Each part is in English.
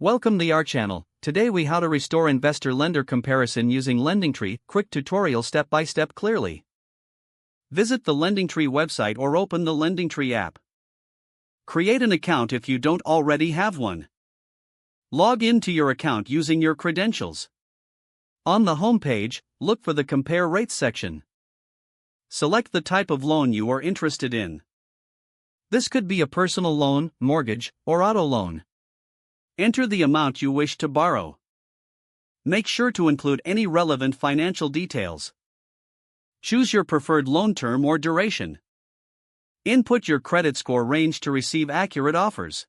Welcome to our channel. Today we how to restore investor-lender comparison using LendingTree. Quick tutorial step-by-step clearly. Visit the LendingTree website or open the LendingTree app. Create an account if you don't already have one. Log into your account using your credentials. On the home page, look for the Compare Rates section. Select the type of loan you are interested in. This could be a personal loan, mortgage, or auto loan. Enter the amount you wish to borrow. Make sure to include any relevant financial details. Choose your preferred loan term or duration. Input your credit score range to receive accurate offers.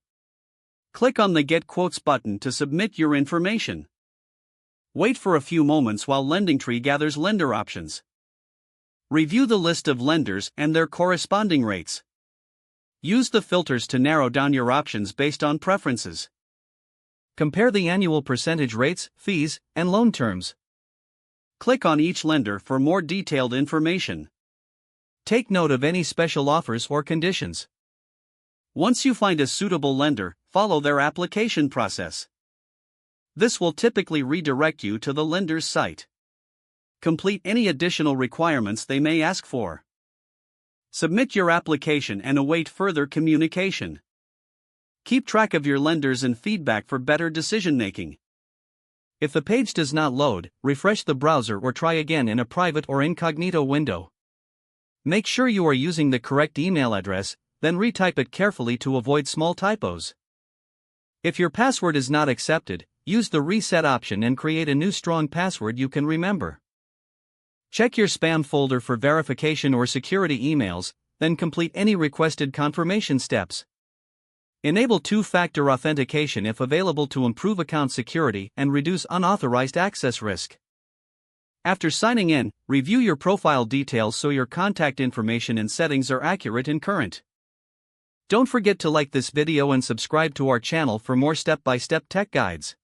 Click on the Get Quotes button to submit your information. Wait for a few moments while LendingTree gathers lender options. Review the list of lenders and their corresponding rates. Use the filters to narrow down your options based on preferences. Compare the annual percentage rates, fees, and loan terms. Click on each lender for more detailed information. Take note of any special offers or conditions. Once you find a suitable lender, follow their application process. This will typically redirect you to the lender's site. Complete any additional requirements they may ask for. Submit your application and await further communication. Keep track of your lenders and feedback for better decision-making. If the page does not load, refresh the browser or try again in a private or incognito window. Make sure you are using the correct email address, then retype it carefully to avoid small typos. If your password is not accepted, use the reset option and create a new strong password you can remember. Check your spam folder for verification or security emails, then complete any requested confirmation steps. Enable two-factor authentication if available to improve account security and reduce unauthorized access risk. After signing in, review your profile details so your contact information and settings are accurate and current. Don't forget to like this video and subscribe to our channel for more step-by-step tech guides.